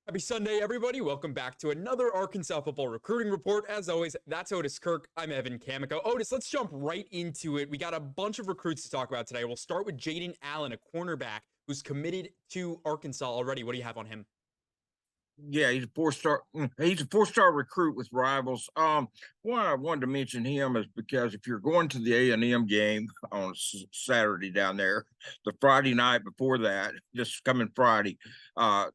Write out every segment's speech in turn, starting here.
Happy Sunday, everybody. Welcome back to another Arkansas football recruiting report. As always, that's Otis Kirk. I'm Evan Kamiko. Otis, let's jump right into it. We got a bunch of recruits to talk about today. We'll start with Jaden Allen, a cornerback who's committed to Arkansas already. What do you have on him? Yeah, he's a four-star. He's a four-star recruit with rivals. Why I wanted to mention him is because if you're going to the A&M game on Saturday down there, the Friday night before that, this coming Friday, uh,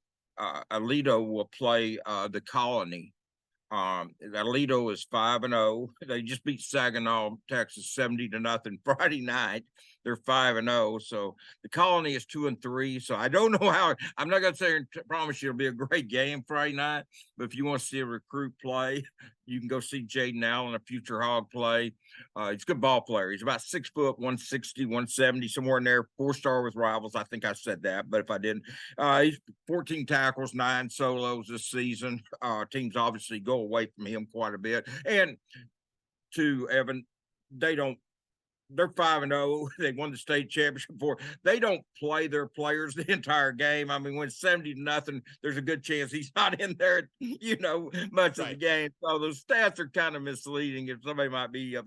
Alito will play the Colony. Alito is 5-0. They just beat Saginaw, Texas, 70-0 Friday night. They're 5-0. So the Colony is 2-3. So I don't know how. I'm not going to say promise you it'll be a great game Friday night. But if you want to see a recruit play, you can go see Jaden Allen, a future Hog, play. He's a good ball player. He's about 6 foot, 160, 170, somewhere in there. 4-star with rivals. I think I said that, but if I didn't, he's 14 tackles, 9 solos this season. Teams obviously go away from him quite a bit. And to Evan, they don't they're 5-0. They won the state championship before. They don't play their players the entire game. I mean, when 70-0, there's a good chance he's not in there, much of the Right. game. So those stats are kind of misleading. If somebody might be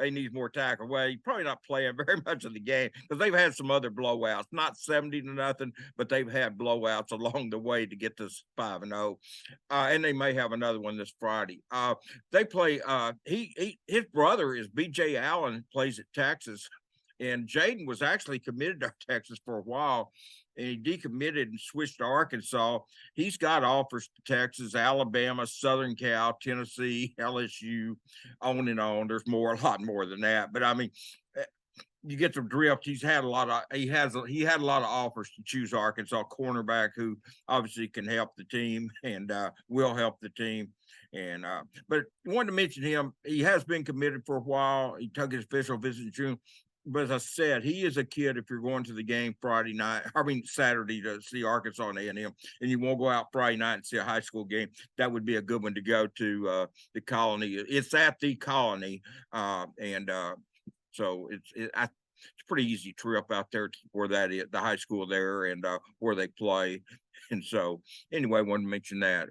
he needs more tackle, well, he's probably not playing very much of the game because they've had some other blowouts, not 70-0, but they've had blowouts along the way to get this 5-0. And they may have another one this Friday. They play. His brother is B.J. Allen, plays at Texas, and Jaden was actually committed to Texas for a while, and he decommitted and switched to Arkansas. He's got offers to Texas, Alabama, Southern Cal, Tennessee, LSU, on and on. There's a lot more than that, but I mean, you get the drift. He had a lot of offers to choose Arkansas cornerback who obviously can help the team and will help the team. And but I wanted to mention him. He has been committed for a while. He took his official visit in June. But as I said, he is a kid. If you're going to the game Saturday to see Arkansas and A&M, and you won't go out Friday night and see a high school game, that would be a good one to go to. The Colony. It's at the Colony, and so it's a pretty easy trip out there to where that is, the high school there, and where they play. And so anyway, I wanted to mention that.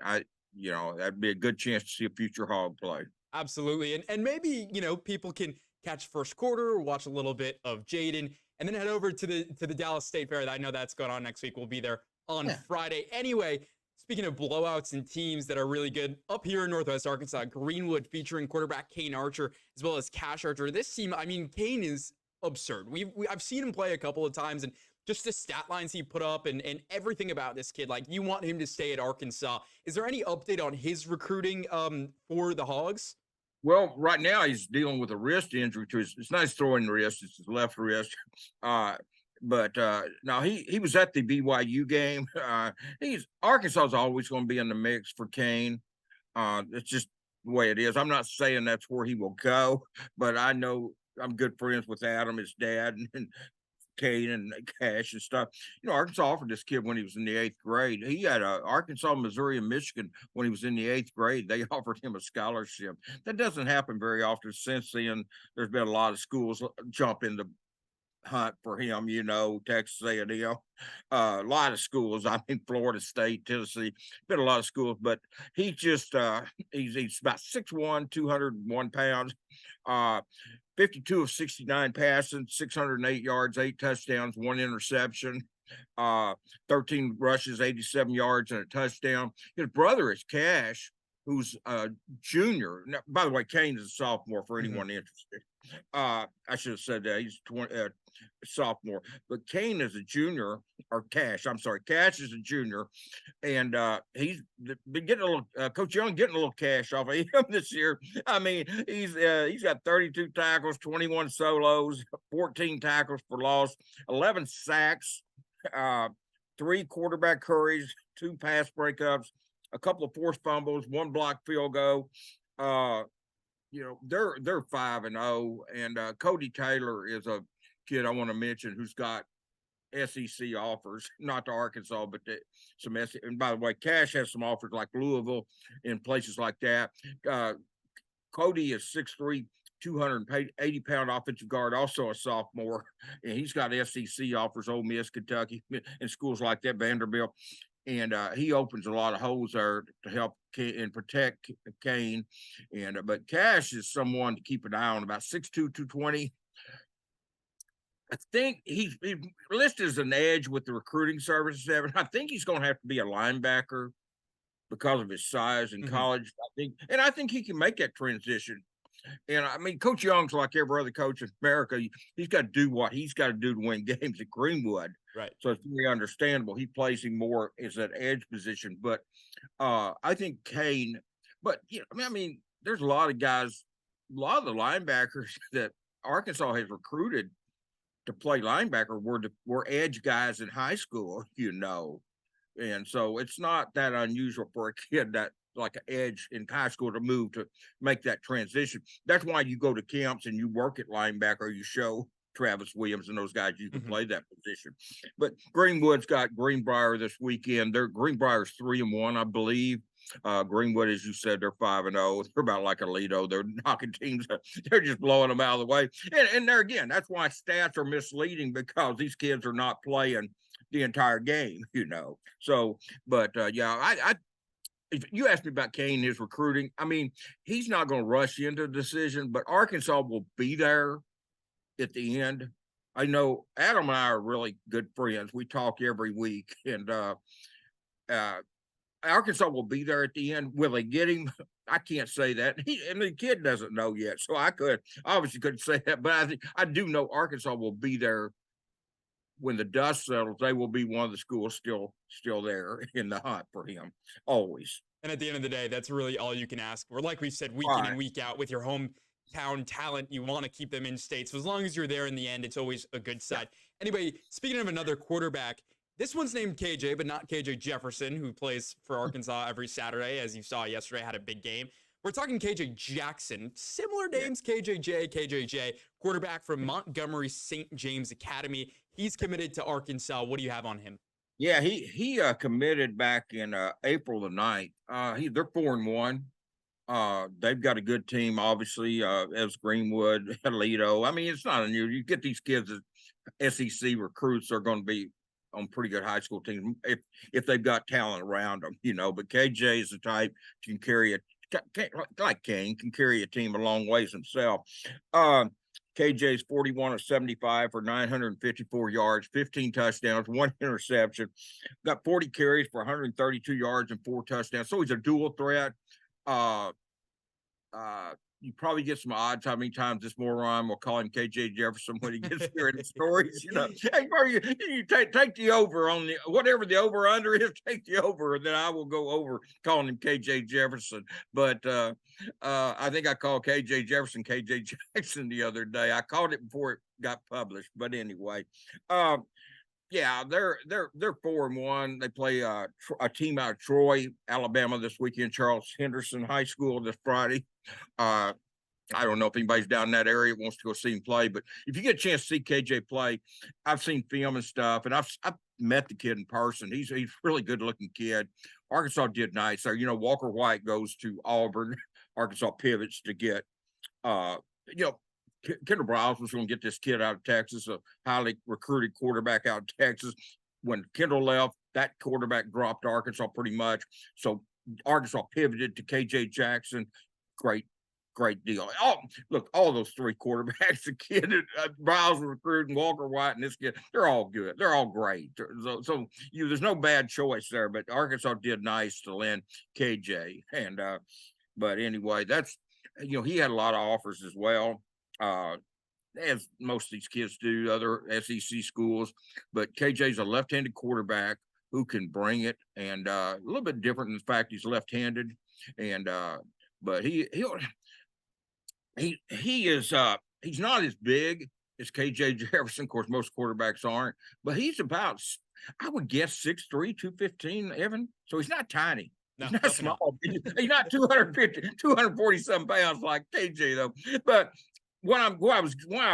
That'd be a good chance to see a future Hog play. Absolutely. And maybe, people can catch first quarter, watch a little bit of Jaden, and then head over to the Dallas State Fair. I know that's going on next week. We'll be there on Friday. Anyway, speaking of blowouts and teams that are really good, up here in Northwest Arkansas, Greenwood featuring quarterback Kane Archer as well as Cash Archer. This team, I mean, Kane is absurd. I've seen him play a couple of times, and just the stat lines he put up and everything about this kid, like, you want him to stay at Arkansas. Is there any update on his recruiting for the Hogs? Well, right now he's dealing with a wrist injury to it's not his throwing wrist, it's his left wrist. But now he was at the BYU game. He's Arkansas is always going to be in the mix for Kane. It's just the way it is. I'm not saying that's where he will go, but I know I'm good friends with Adam, his dad, and Kane and Cash and stuff. Arkansas offered this kid when he was in the 8th grade. He had Arkansas, Missouri, and Michigan when he was in the 8th grade. They offered him a scholarship. That doesn't happen very often. Since then, there's been a lot of schools jump in the hunt for him. Texas A&M, a lot of schools. I mean, Florida State, Tennessee, been a lot of schools. But he just he's about 6'1", 201 pounds. 52 of 69 passing, 608 yards, 8 touchdowns, 1 interception, 13 rushes, 87 yards, and a touchdown. His brother is Cash, who's a junior. Now, by the way, Kane is a sophomore for anyone interested. I should have said that. He's 20, sophomore. But Kane is a junior, or Cash, I'm sorry. Cash is a junior, and he's been getting a little, Coach Young getting a little cash off of him this year. I mean, he's got 32 tackles, 21 solos, 14 tackles for loss, 11 sacks, 3 quarterback hurries, 2 pass breakups, a couple of forced fumbles, 1 blocked field goal. They're 5-0, and Cody Taylor is a kid I want to mention who's got SEC offers, not to Arkansas, but some SEC. And by the way, Cash has some offers like Louisville and places like that. Cody is 6'3", 280-pound offensive guard, also a sophomore, and he's got SEC offers, Ole Miss, Kentucky, and schools like that, Vanderbilt. and he opens a lot of holes there to help and protect Kane. And but Cash is someone to keep an eye on, about 6'2", 220. I think he's listed as an edge with the recruiting services. Evan, I think he's going to have to be a linebacker because of his size in college. I think he can make that transition. And I mean, Coach Young's like every other coach in America. He's got to do what he's got to do to win games at Greenwood. Right. So it's very understandable. He plays him more as that edge position. But I think Kane. But I mean, there's a lot of guys, a lot of the linebackers that Arkansas has recruited to play linebacker were edge guys in high school, and so it's not that unusual for a kid that like an edge in high school to move to make that transition. That's why you go to camps and you work at linebacker. You show Travis Williams and those guys you can play that position. But Greenwood's got Greenbrier this weekend. Greenbrier's 3-1, I believe. Greenwood, as you said, they're 5-0. They're about like Alito. They're knocking teams. They're just blowing them out of the way. And there again, that's why stats are misleading, because these kids are not playing the entire game, So, but I if you asked me about Kane, his recruiting, I mean, he's not going to rush into a decision, but Arkansas will be there at the end. I know Adam and I are really good friends. We talk every week, and Arkansas will be there at the end. Will they get him? I can't say that. And the kid doesn't know yet, so I obviously couldn't say that. But I do know Arkansas will be there when the dust settles. They will be one of the schools still there in the hunt for him, always. And at the end of the day, that's really all you can ask for. Like we've said, week in and week out, with your hometown talent, you want to keep them in state. So as long as you're there in the end, it's always a good side. Yeah. Anyway, speaking of another quarterback, this one's named KJ, but not KJ Jefferson, who plays for Arkansas every Saturday. As you saw yesterday, had a big game. We're talking KJ Jackson. Similar names, KJJ, quarterback from Montgomery St. James Academy. He's committed to Arkansas. What do you have on him? Yeah, he committed back in April the 9th. They're 4-1. They've got a good team, obviously, as Greenwood, Alito. I mean, it's not unusual. You get these kids as SEC recruits are going to be on pretty good high school teams if they've got talent around them, But KJ is the type can carry like Kane, can carry a team a long ways himself. KJ's 41 of 75 for 954 yards, 15 touchdowns, 1 interception, got 40 carries for 132 yards and 4 touchdowns. So he's a dual threat. You probably get some odds how many times this moron will call him KJ Jefferson when he gets here in the stories. Hey, you take the over on whatever the over under is, take the over, and then I will go over calling him KJ Jefferson. But I think I called KJ Jefferson KJ Jackson the other day. I called it before it got published. But anyway, yeah, they're 4-1. They play a team out of Troy, Alabama this weekend, Charles Henderson High School this Friday. I don't know if anybody's down in that area wants to go see him play, but if you get a chance to see KJ play, I've seen film and stuff, and I've met the kid in person. He's a really good looking kid. Arkansas did nice there. Walker White goes to Auburn. Arkansas pivots to get, Kendall Briles was going to get this kid out of Texas, a highly recruited quarterback out of Texas. When Kendall left, that quarterback dropped Arkansas pretty much. So Arkansas pivoted to KJ Jackson. Great deal. All those three quarterbacks, the kid, Briles was recruiting, Walker White, and this kid, they're all good. They're all great. So there's no bad choice there, but Arkansas did nice to land KJ. And but anyway, that's he had a lot of offers as well. As most of these kids do, other SEC schools, but KJ's a left-handed quarterback who can bring it, and a little bit different in the fact he's left-handed, and but he is he's not as big as KJ Jefferson. Of course, most quarterbacks aren't, but he's about, I would guess, 6'3", 215, Evan. So he's not tiny. No, he's not small. He's not 240-some pounds like KJ though. But when I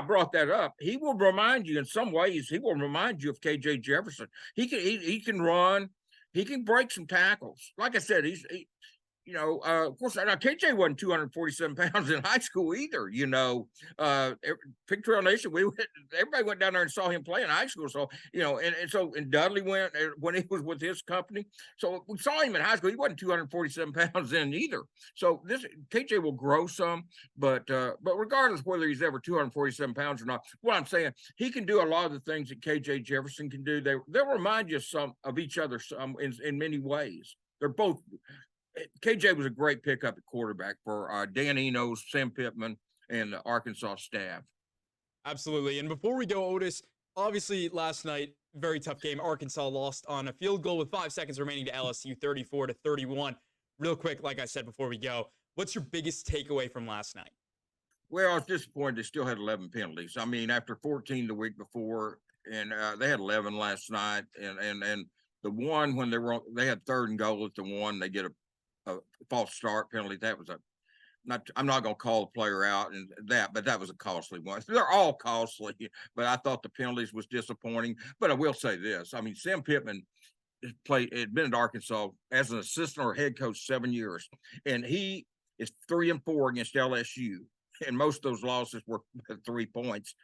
brought that up, he will remind you in some ways. He will remind you of KJ Jefferson. He can run. He can break some tackles. Like I said, of course, now KJ wasn't 247 pounds in high school either. Pig Trail Nation, everybody went down there and saw him play in high school. So, and Dudley went when he was with his company. So we saw him in high school. He wasn't 247 pounds then either. So this KJ will grow some, but regardless whether he's ever 247 pounds or not, what I'm saying, he can do a lot of the things that KJ Jefferson can do. They'll remind you some of each other in many ways. They're both. KJ was a great pickup at quarterback for Dan Enos, Sam Pittman, and the Arkansas staff. Absolutely. And before we go, Otis, obviously last night, very tough game. Arkansas lost on a field goal with 5 seconds remaining to LSU, 34-31. Real quick, like I said before we go, what's your biggest takeaway from last night? Well, I was disappointed they still had 11 penalties. I mean, after 14 the week before, and they had 11 last night, and the one when they had 3rd and goal at the one, they get a false start penalty. That was I'm not going to call the player out but that was a costly one. They're all costly, but I thought the penalties was disappointing. But I will say this: I mean, Sam Pittman had been at Arkansas as an assistant or head coach 7 years, and he is 3-4 against LSU, and most of those losses were 3 points.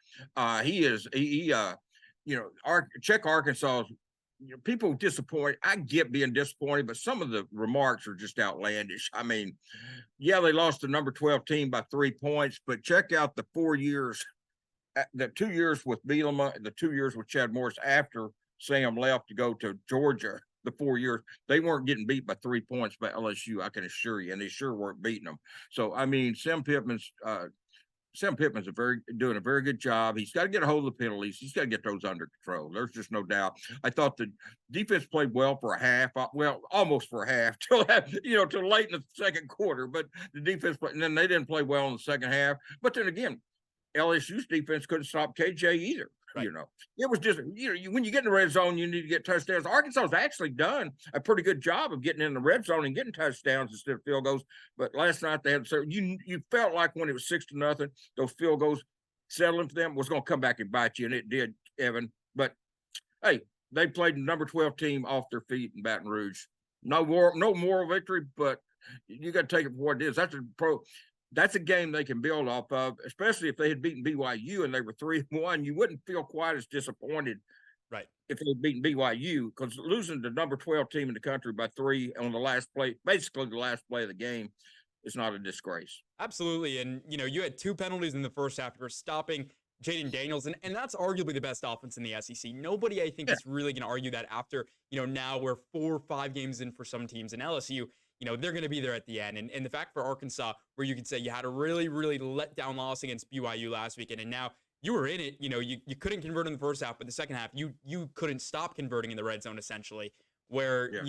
Check Arkansas. People disappointed. I get being disappointed, but some of the remarks are just outlandish. I mean, yeah, they lost the number 12 team by 3 points, but check out the 4 years, the 2 years with Bielema, the 2 years with Chad Morris after Sam left to go to Georgia. The 4 years, they weren't getting beat by 3 points by LSU, I can assure you, and they sure weren't beating them. So, I mean, Sam Pittman's doing a very good job. He's got to get a hold of the penalties. He's got to get those under control. There's just no doubt. I thought the defense played well for a half, almost for a half, till late in the second quarter. But the defense played, and then they didn't play well in the second half. But then again, LSU's defense couldn't stop KJ either. Right. It was just, when you get in the red zone, you need to get touchdowns. Arkansas has actually done a pretty good job of getting in the red zone and getting touchdowns instead of field goals. But last night they had, so you felt like when it was 6-0, those field goals settling for them was going to come back and bite you, and it did, Evan. But hey, they played the number 12 team off their feet in Baton Rouge. No moral victory, but you got to take it for what it is. That's a game they can build off of, especially if they had beaten BYU and they were 3-1. You wouldn't feel quite as disappointed, right, if they had beaten BYU, because losing the number 12 team in the country by 3 on the last play, basically the last play of the game, is not a disgrace. Absolutely. And, you had 2 penalties in the first half for stopping Jaden Daniels, and that's arguably the best offense in the SEC. Nobody, I think, is really going to argue that after, now we're 4 or 5 games in for some teams, in LSU, they're going to be there at the end. And the fact for Arkansas, where you could say you had a really, really let down loss against BYU last weekend, and now you were in it, you couldn't convert in the first half, but the second half, you couldn't stop converting in the red zone, essentially, where,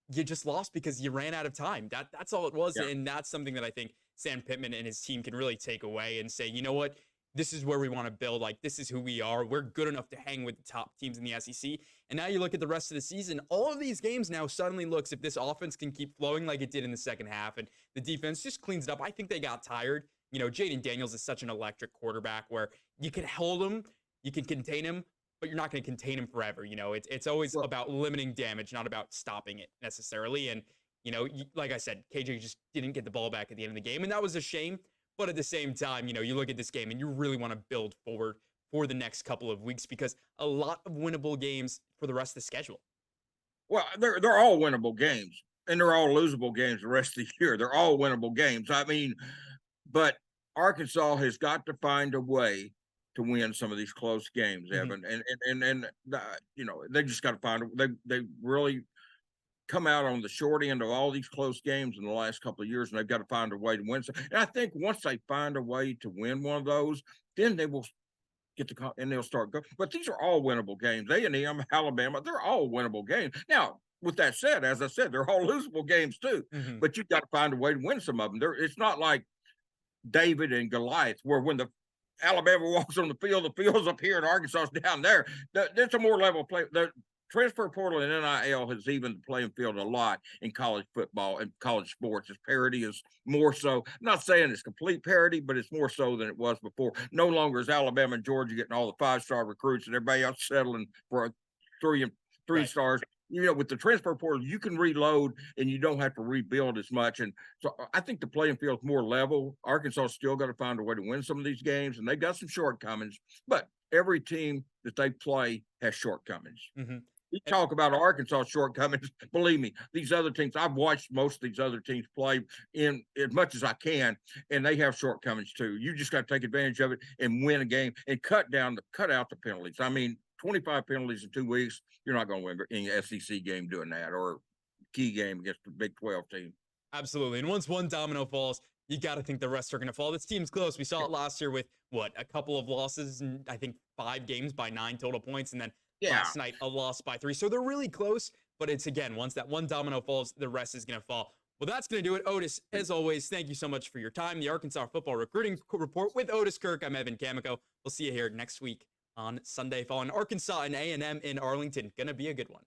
you just lost because you ran out of time. That's all it was. Yeah. And that's something that I think Sam Pittman and his team can really take away and say, you know what? This is where we want to build. Like, this is who we are. We're good enough to hang with the top teams in the SEC. And now you look at the rest of the season, all of these games now suddenly looks, if this offense can keep flowing like it did in the second half and the defense just cleans it up. I think they got tired. Jaden Daniels is such an electric quarterback where you can hold him, you can contain him, but you're not going to contain him forever. It's always about limiting damage, not about stopping it necessarily. And, like I said, KJ just didn't get the ball back at the end of the game. And that was a shame. But at the same time, you look at this game and you really want to build forward for the next couple of weeks, because a lot of winnable games for the rest of the schedule. Well, they're all winnable games, and they're all losable games the rest of the year. They're all winnable games. I mean, but Arkansas has got to find a way to win some of these close games, Evan. And they just got to find they really come out on the short end of all these close games in the last couple of years, and they've got to find a way to win. And I think once they find a way to win one of those, then they will and they'll start going. But these are all winnable games. A&M, Alabama, they're all winnable games. Now, with that said, as I said, they're all losable games too. But you've got to find a way to win some of them. It's not like David and Goliath, where when the Alabama walks on the field's up here and Arkansas is down there. There's a more level play. The transfer portal and NIL has evened the playing field a lot in college football and college sports. Its parity is more so. I'm not saying it's complete parity, but it's more so than it was before. No longer is Alabama and Georgia getting all the 5-star recruits and everybody else settling for three stars. with the transfer portal, you can reload and you don't have to rebuild as much. And so I think the playing field's more level. Arkansas still got to find a way to win some of these games, and they've got some shortcomings, but every team that they play has shortcomings. Mm-hmm. You talk about Arkansas shortcomings. Believe me, these other teams, I've watched most of these other teams play in as much as I can, and they have shortcomings too. You just got to take advantage of it and win a game and cut out the penalties. I mean, 25 penalties in 2 weeks, you're not going to win any SEC game doing that, or key game against the Big 12 team. Absolutely. And once one domino falls, you got to think the rest are going to fall. This team's close. We saw it last year with a couple of losses and I think 5 games by 9 total points. And then last night, a loss by 3. So they're really close. But it's, again, once that one domino falls, the rest is going to fall. Well, that's going to do it. Otis, as always, thank you so much for your time. The Arkansas Football Recruiting Report with Otis Kirk. I'm Evan Kamiko. We'll see you here next week on Sunday following Arkansas and A&M in Arlington. Going to be a good one.